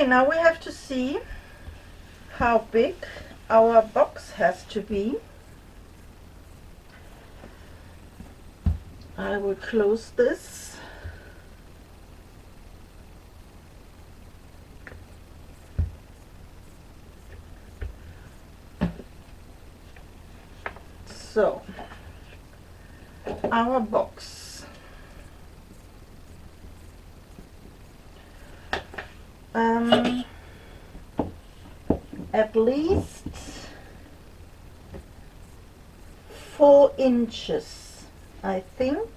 Okay, now we have to see how big our box has to be. I will close this. So, our box. At least 4 inches, I think.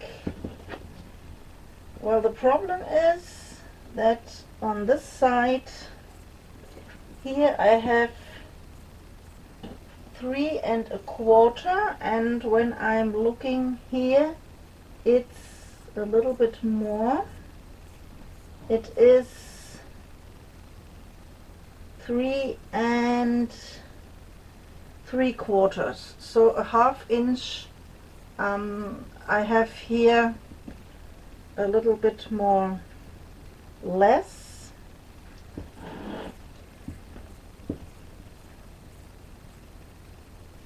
Well, the problem is that on this side here I have 3¼ and when I'm looking here it's a little bit more. It is 3¾ so a ½ inch. I have here a little bit more less.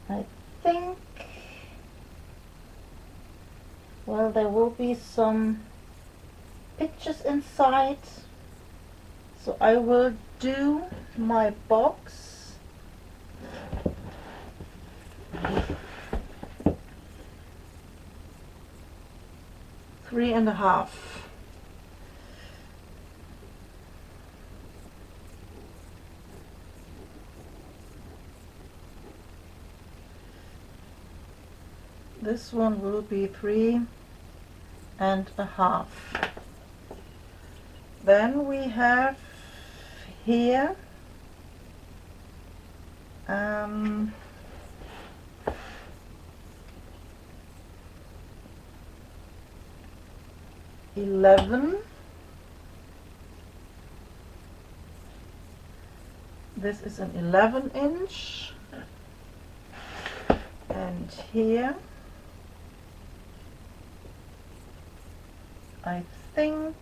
I think, well, there will be some pictures inside, so I will do my box three and a half. This one will be 3 and a half. Then we have here 11. This is an 11 inch, and here I think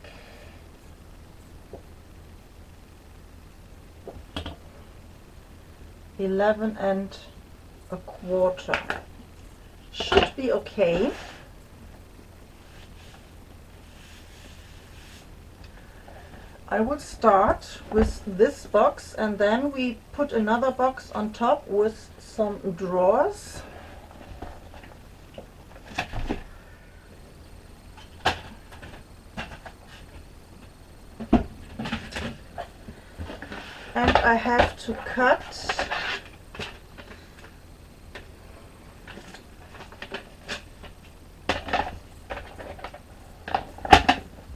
11¼ should be okay. I will start with this box and then we put another box on top with some drawers. And I have to cut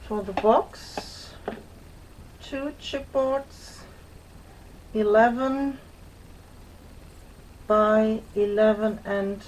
for the box 2 chipboards 11 by 11¼ .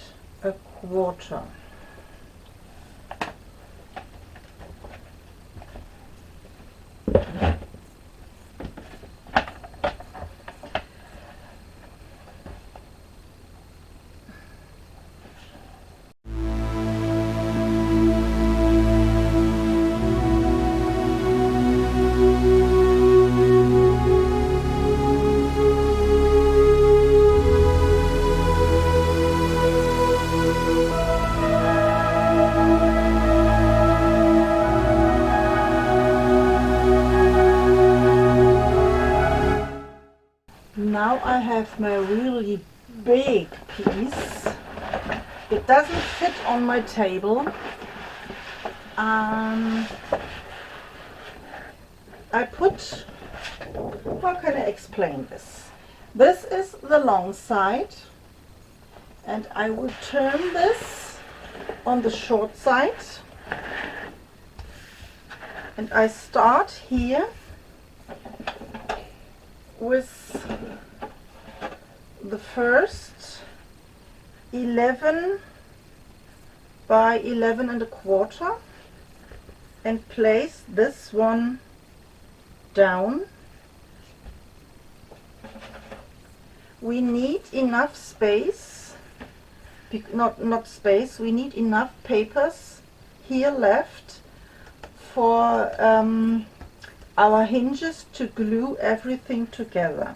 Now I have my really big piece. It doesn't fit on my table. I put, how can I explain this? This is the long side and I will turn this on the short side and I start here with the first 11 by 11¼ and place this one down. We need enough space, not space, we need enough papers here left for our hinges to glue everything together.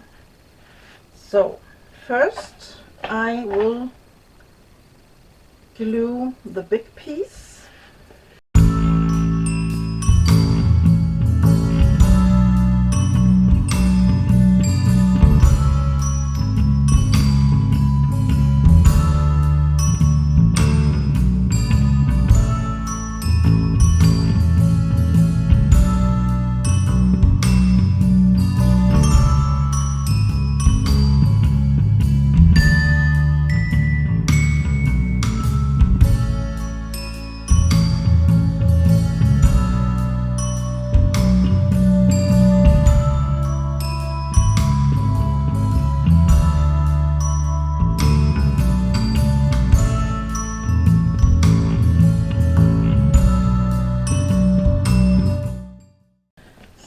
So first I will glue the big piece.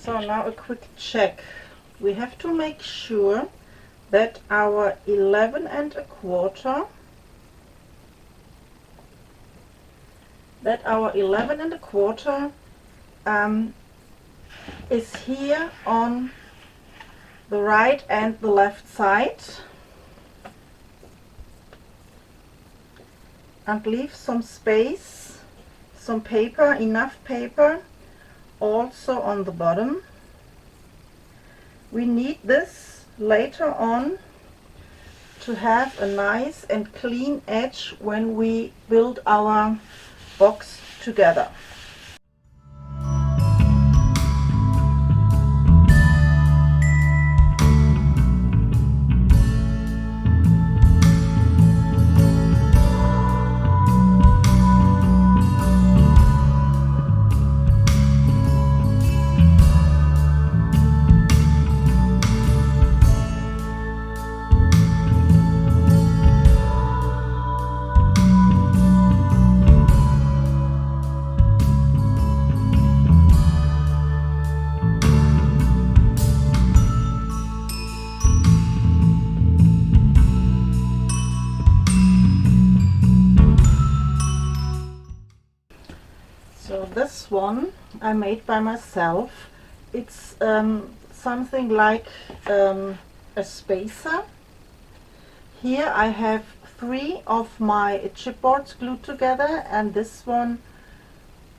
So now a quick check. We have to make sure that our 11 and a quarter is here on the right and the left side, and leave some space, some paper, enough paper also on the bottom. We need this later on to have a nice and clean edge when we build our box together. So this one I made by myself. It's something like a spacer. Here I have 3 of my chipboards glued together, and this one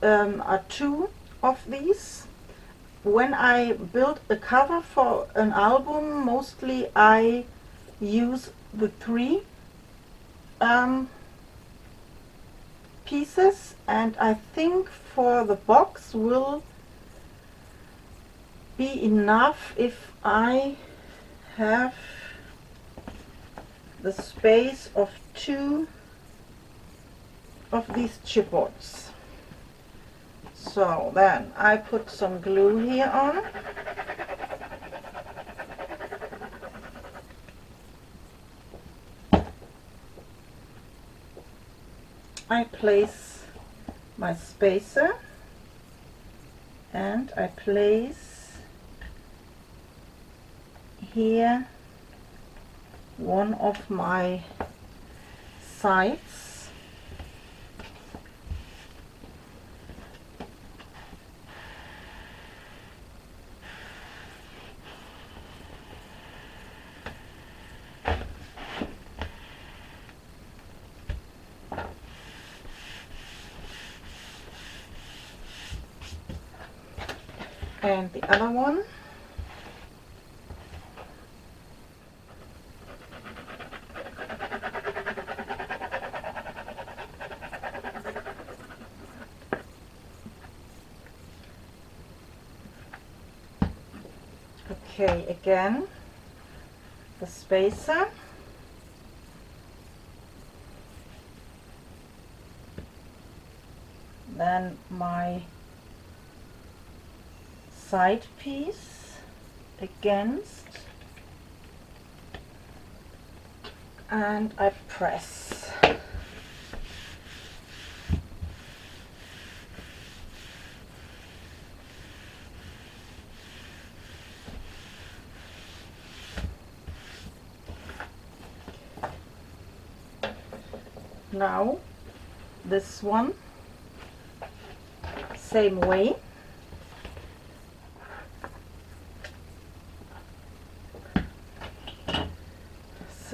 are 2 of these. When I build a cover for an album, mostly I use the 3 pieces, and I think for the box will be enough if I have the space of 2 of these chipboards. So then I put some glue here on. I place my spacer and I place here one of my sides. And the other one. Okay, again the spacer, then my side piece against, and I press. Now this one, same way.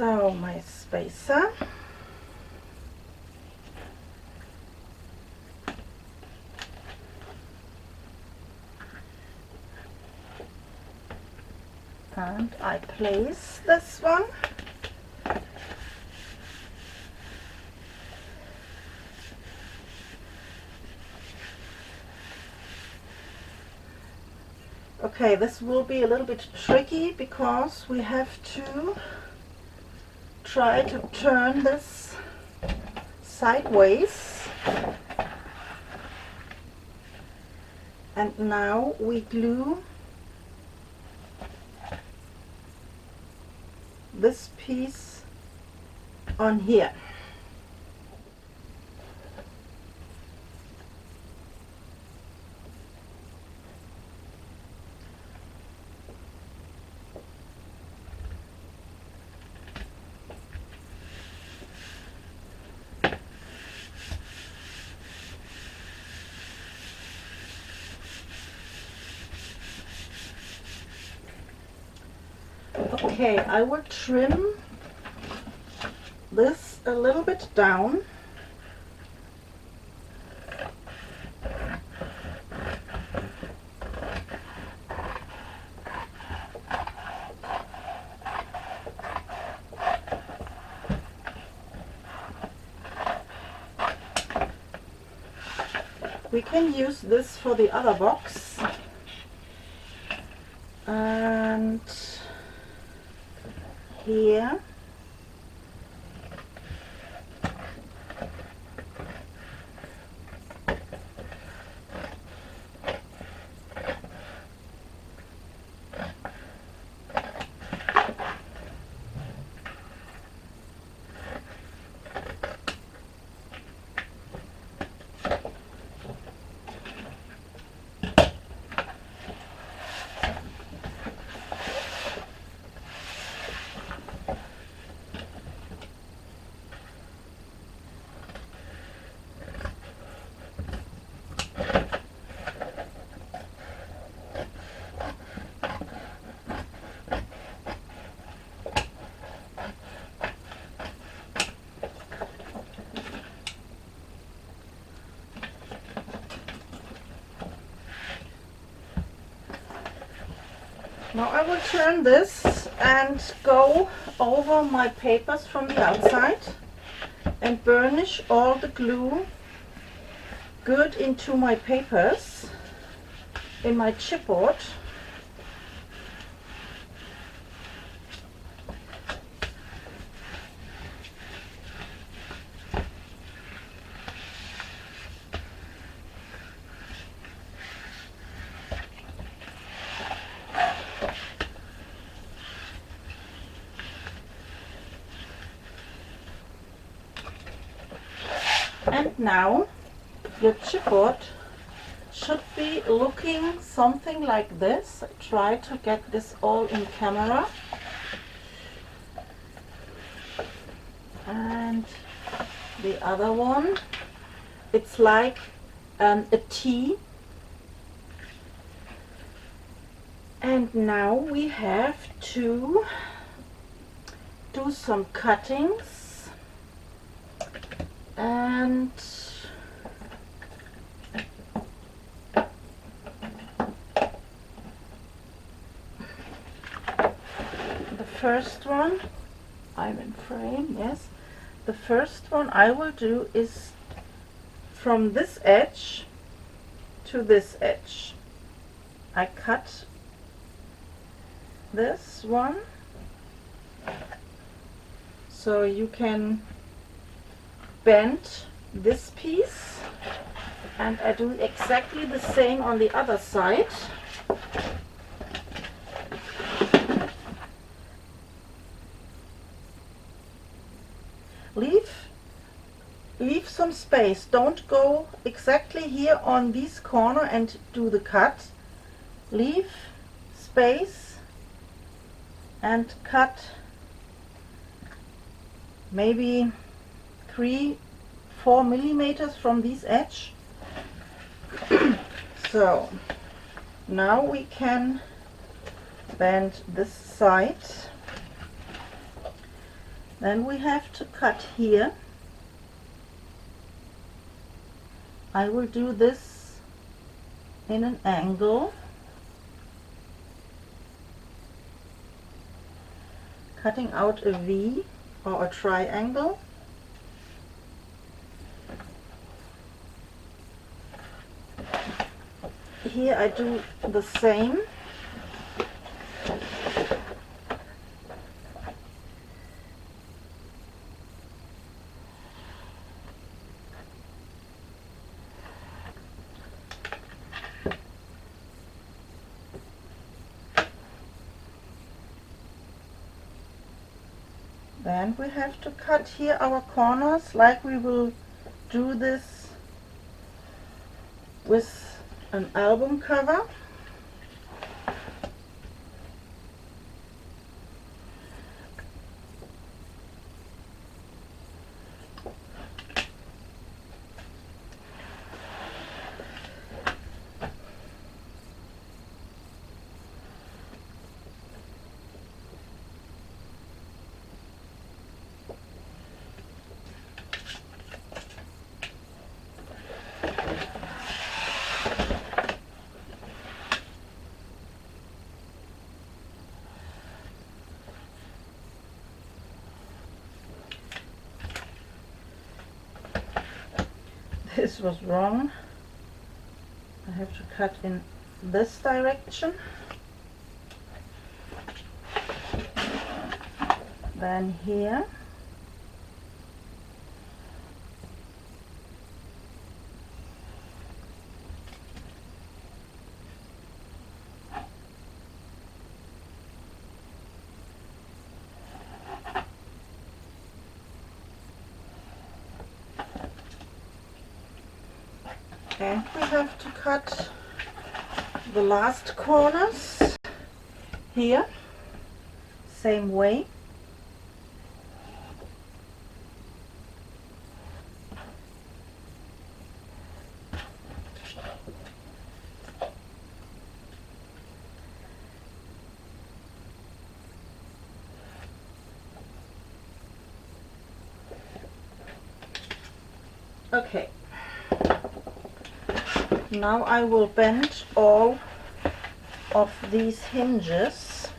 So my spacer. And I place this one. Okay, this will be a little bit tricky because we have to try to turn this sideways. And now we glue this piece on here. Okay, I will trim this a little bit down. We can use this for the other box. And here now I will turn this and go over my papers from the outside and burnish all the glue good into my papers in my chipboard. And now your chipboard should be looking something like this. I try to get this all in camera. And the other one, it's like a T. And now we have to do some cuttings and the first one, I'm in frame, yes. The first one I will do is from this edge to this edge. I cut this one so you can bend this piece, and I do exactly the same on the other side. Leave some space. Don't go exactly here on this corner and do the cut. Leave space and cut maybe 3-4 millimeters from this edge. So now we can bend this side, Then we have to cut here. I will do this in an angle, cutting out a V or a triangle. Here I do the same. Then we have to cut here our corners like we will do this with an album cover. This was wrong. I have to cut in this direction. Then here. And we have to cut the last corners here, same way. Okay. Now I will bend all of these hinges.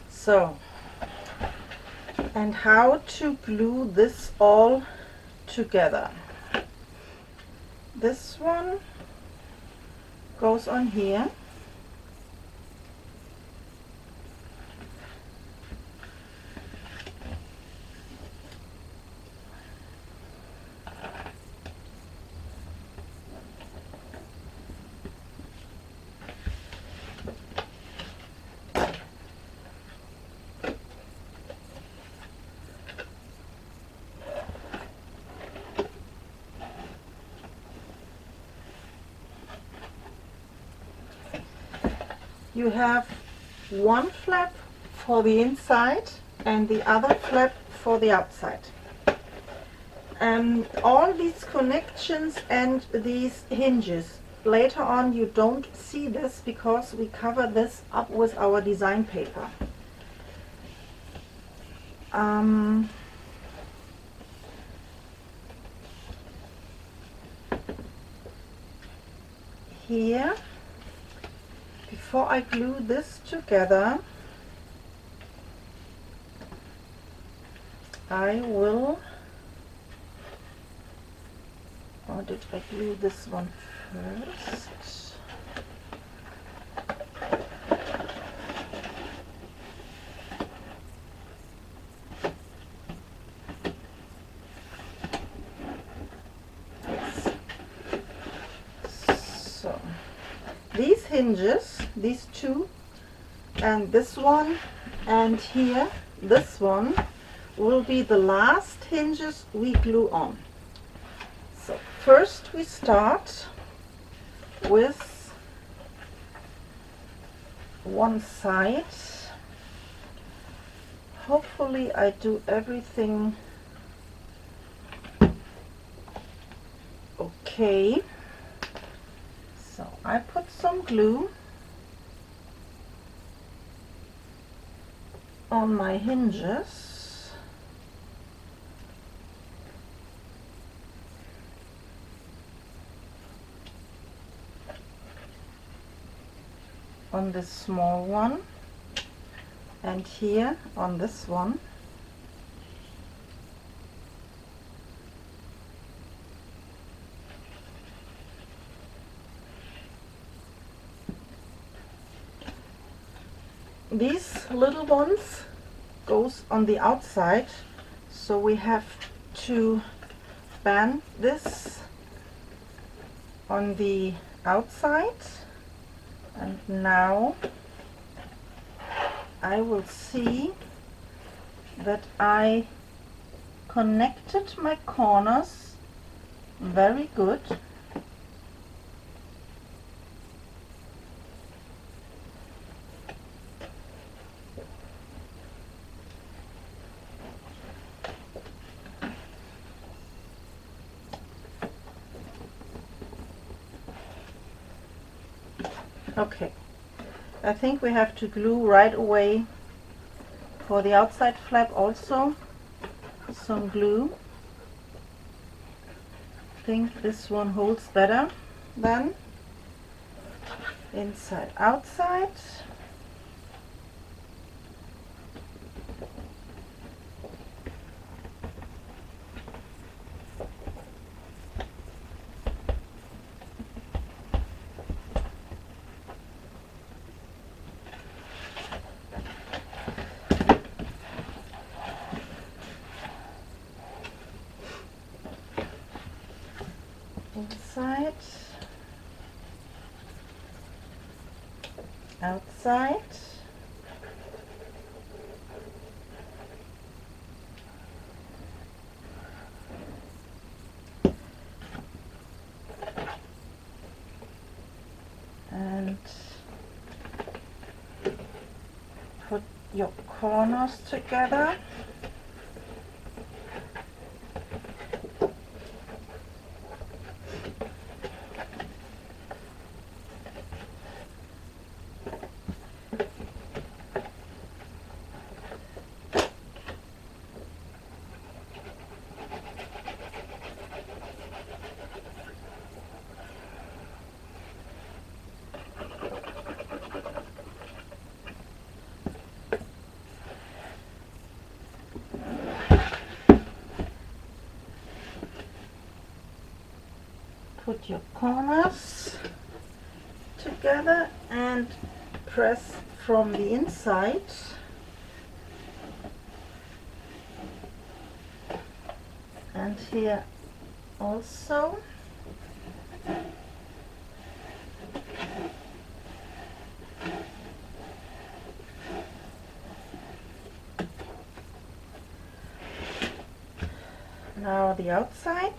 So, and how to glue this all together. This one goes on here. You have one flap for the inside and the other flap for the outside. All these connections and these hinges, later on you don't see this because we cover this up with our design paper. Here, before I glue this together, I will, or did I glue this one first? these hinges, these two, and this one, and here, this one, will be the last hinges we glue on. So first we start with one side. Hopefully I do everything okay. So I put some glue on my hinges. On this small one, and here on this one. These little ones goes on the outside, so we have to band this on the outside. And now I will see that I connected my corners very good. Okay, I think we have to glue right away for the outside flap also some glue. I think this one holds better than inside outside. Inside, outside, and put your corners together. Put your corners together and press from the inside. And here also. Now the outside.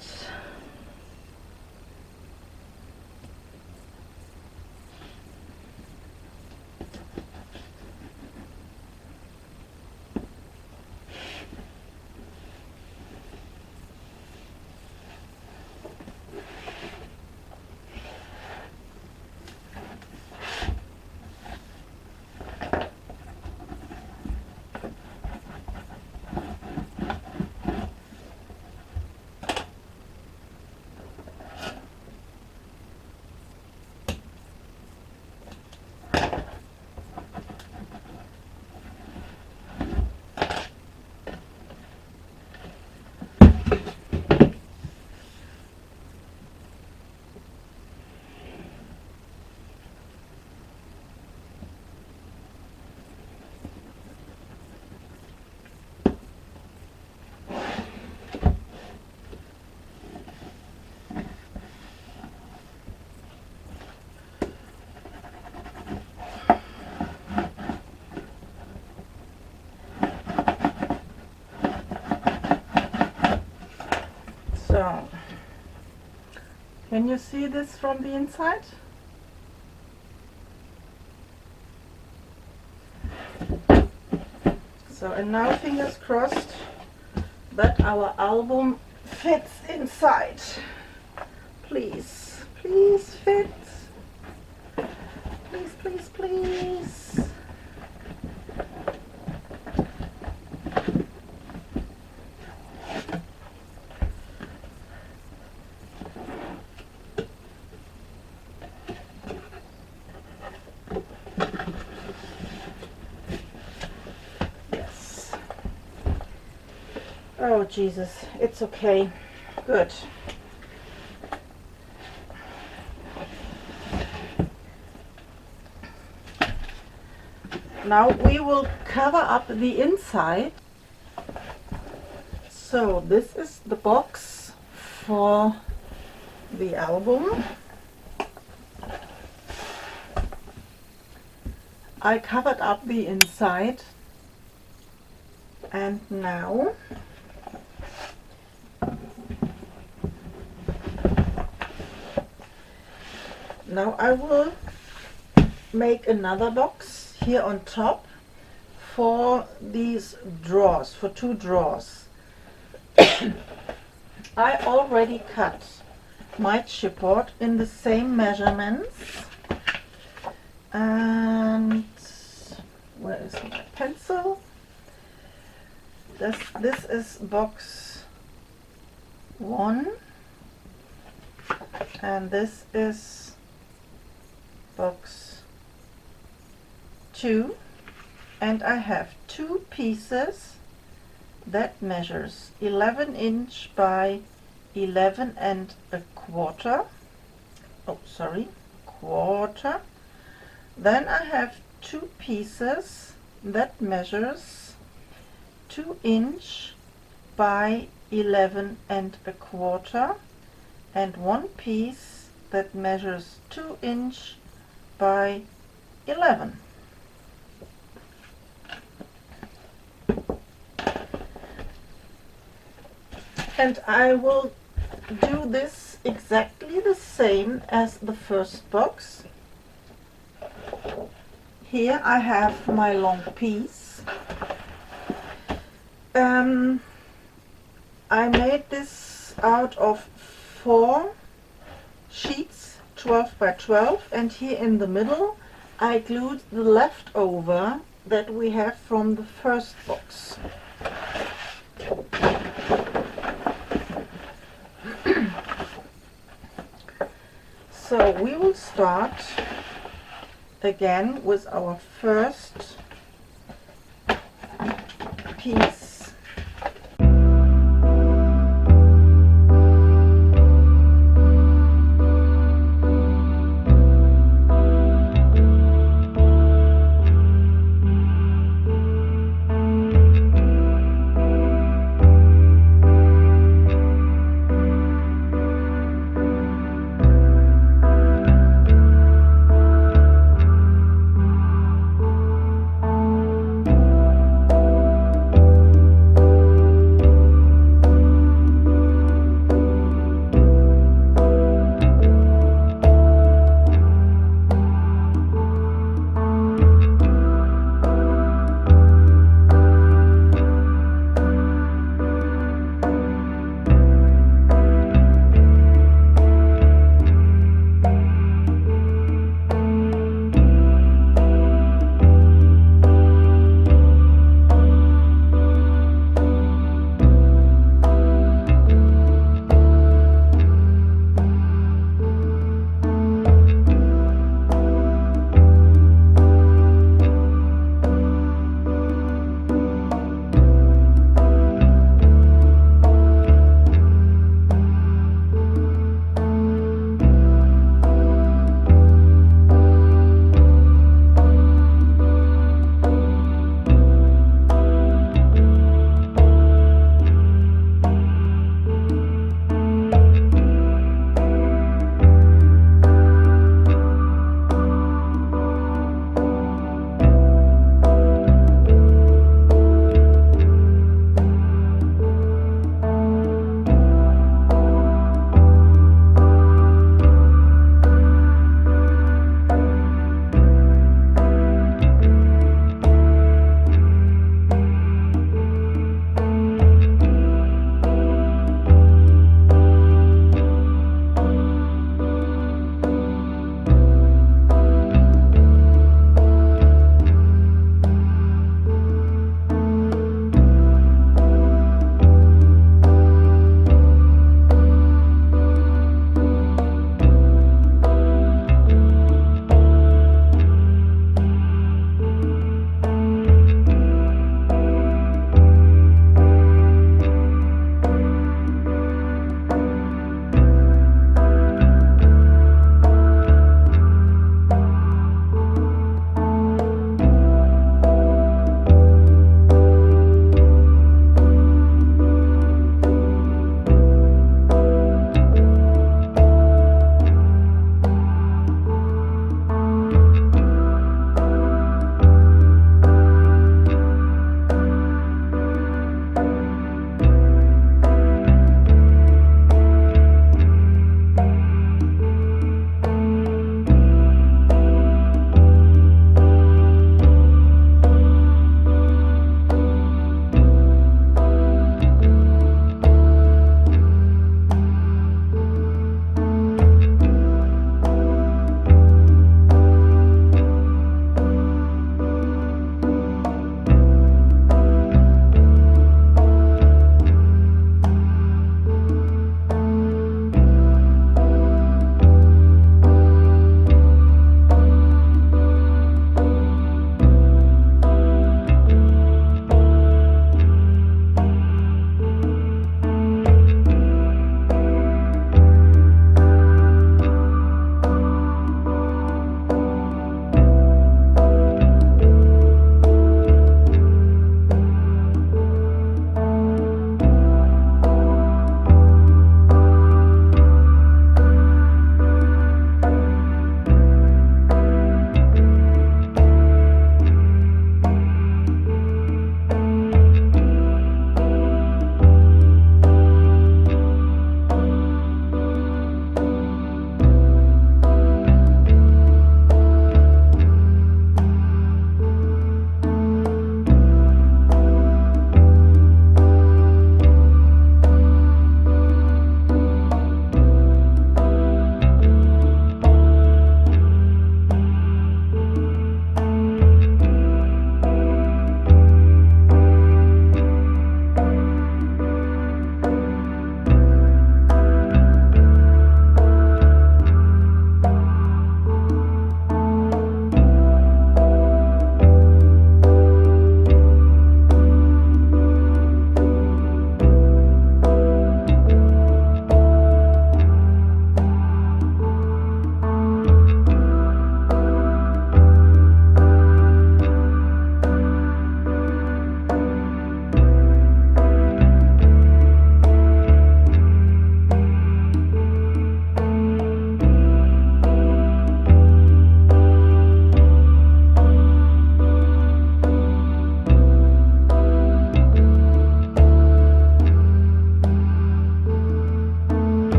Can you see this from the inside? So, and now fingers crossed that our album fits inside. Please, please fit. Please, please, please. Yes. Oh, Jesus, it's okay. Good. Now we will cover up the inside. So this is the box for the album. I covered up the inside, and now I will make another box here on top for these drawers, for 2 drawers. I already cut my chipboard in the same measurements, and where is my pencil? This is box 1, and this is box 2, and I have 2 pieces that measures 11 inch by 11 and a quarter. Oh, sorry, quarter. Then I have 2 pieces that measures 2 inch by 11 and a quarter, and 1 piece that measures 2 inch by 11. And I will do this exactly the same as the first box. Here I have my long piece. I made this out of 4 sheets, 12 by 12, and here in the middle I glued the leftover that we have from the first box. So we will start again with our first piece.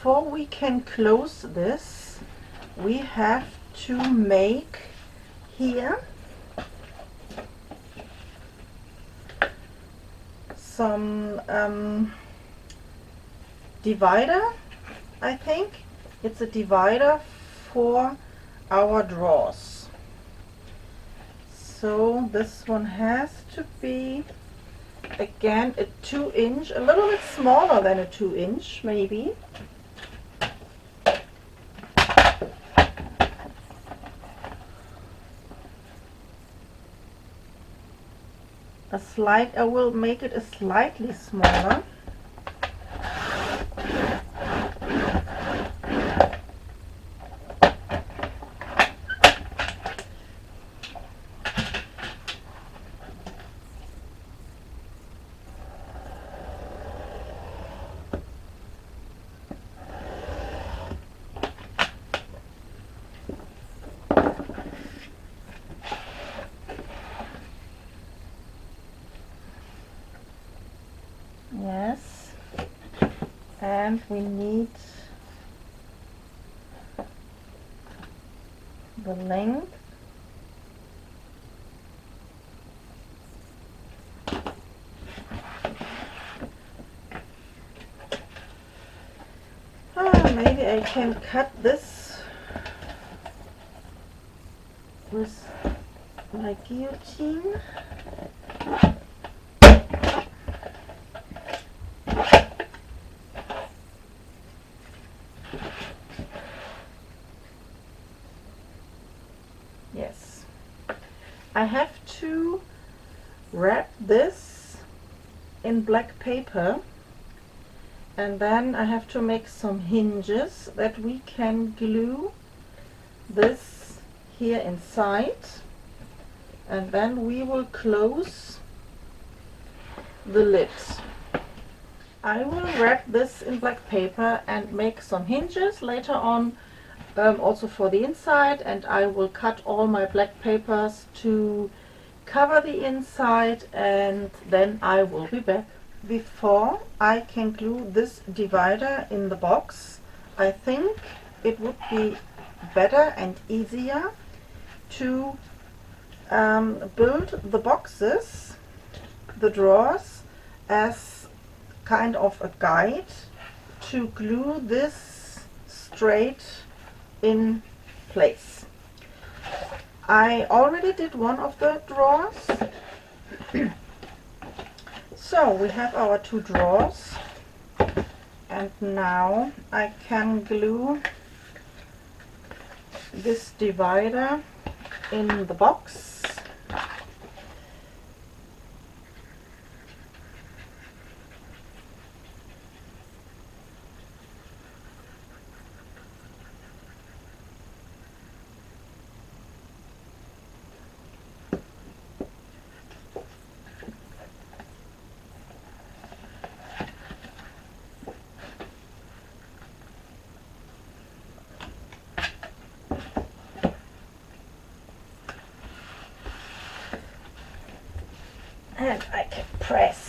before we can close this, we have to make here some divider. I think it's a divider for our drawers. So this one has to be again a 2-inch, a little bit smaller than a 2-inch maybe. I will make it a slightly smaller. Yes, and we need the length. Maybe I can cut this with my guillotine. Yes, I have to wrap this in black paper, and then I have to make some hinges that we can glue this here inside, and then we will close the lid. I will wrap this in black paper and make some hinges later on, also for the inside, and I will cut all my black papers to cover the inside, and then I will be back. Before I can glue this divider in the box, I think it would be better and easier to build the boxes, the drawers, as kind of a guide to glue this straight in place. I already did one of the drawers. So we have our 2 drawers, and now I can glue this divider in the box. And I can press.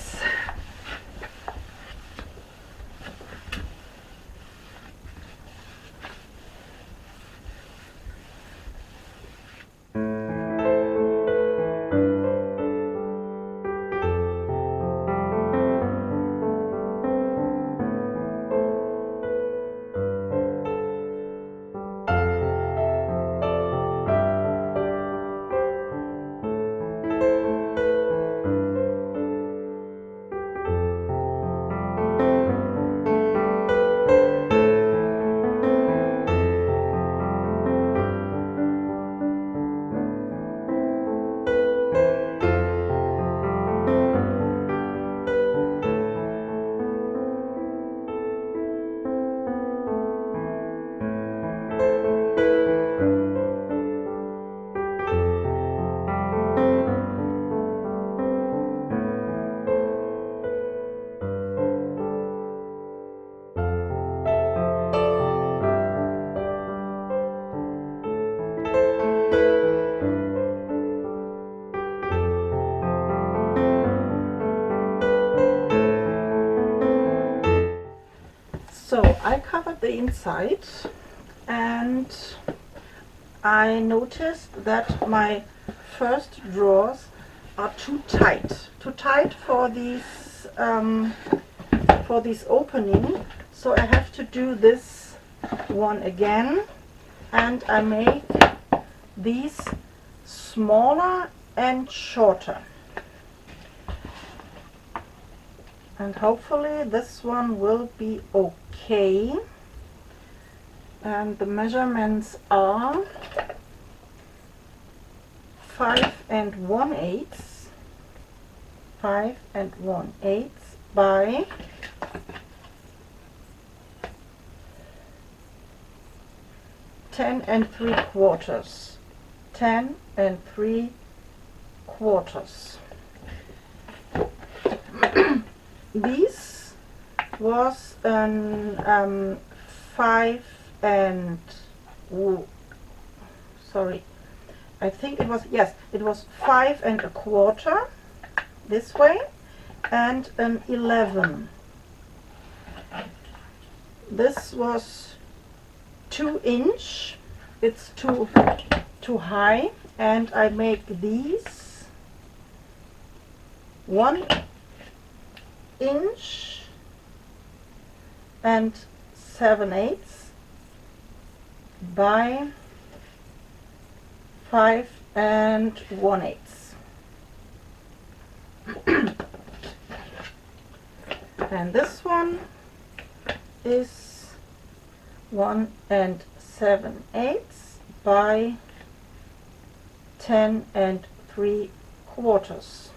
side, and I noticed that my first drawers are too tight for this opening, so I have to do this one again, and I make these smaller and shorter, and hopefully this one will be okay. And the measurements are 5 1/8 by 10 3/4. 10 3/4. This was an 5 and sorry, I think it was, yes, it was 5 1/4 this way, and an 11. This was 2 inch. It's too high, and I make these 1 inch and 7/8 by 5 1/8. And this one is 1 7/8 by 10 3/4.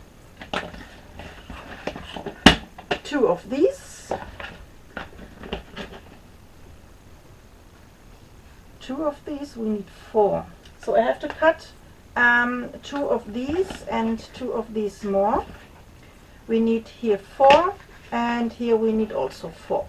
Two of these. We need 4. So I have to cut 2 of these and 2 of these more. We need here 4, and here we need also 4.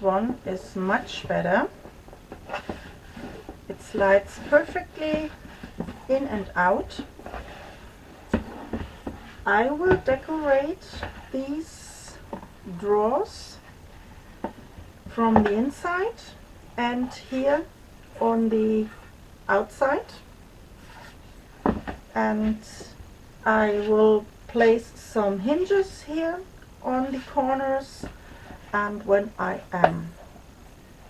one is much better. It slides perfectly in and out. I will decorate these drawers from the inside and here on the outside, and I will place some hinges here on the corners, and when I am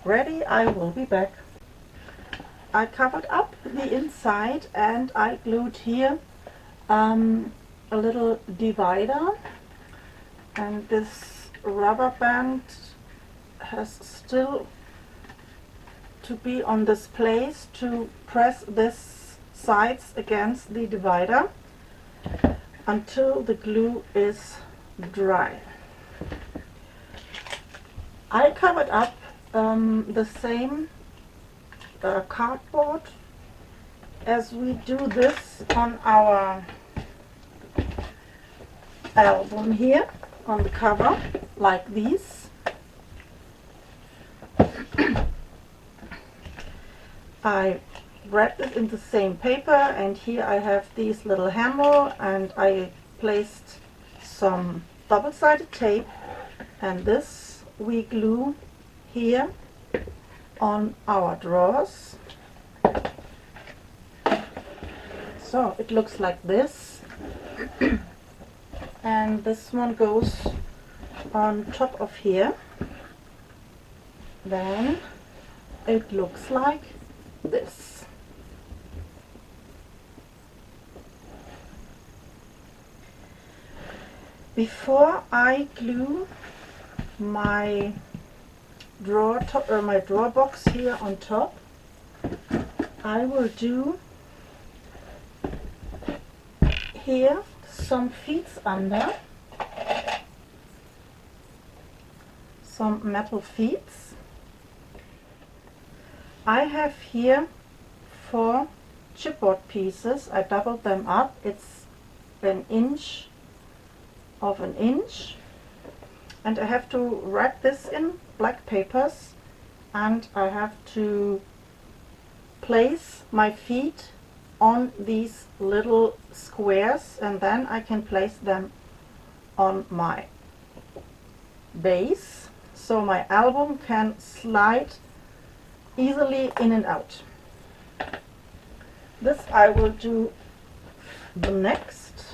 ready I will be back. I covered up the inside and I glued here a little divider, and this rubber band has still to be on this place to press this sides against the divider until the glue is dry. I covered up the same cardboard as we do this on our album here on the cover, like these. I wrapped it in the same paper, and here I have these little handle, and I placed some double-sided tape, and this we glue here on our drawers. So it looks like this. And this one goes on top of here. Then it looks like this. Before I glue my drawer my drawer box here on top, I will do here some feet under, some metal feet. I have here 4 chipboard pieces. I doubled them up. It's an inch of an inch, and I have to wrap this in black papers, and I have to place my feet on these little squares, and then I can place them on my base so my album can slide easily in and out. This I will do the next.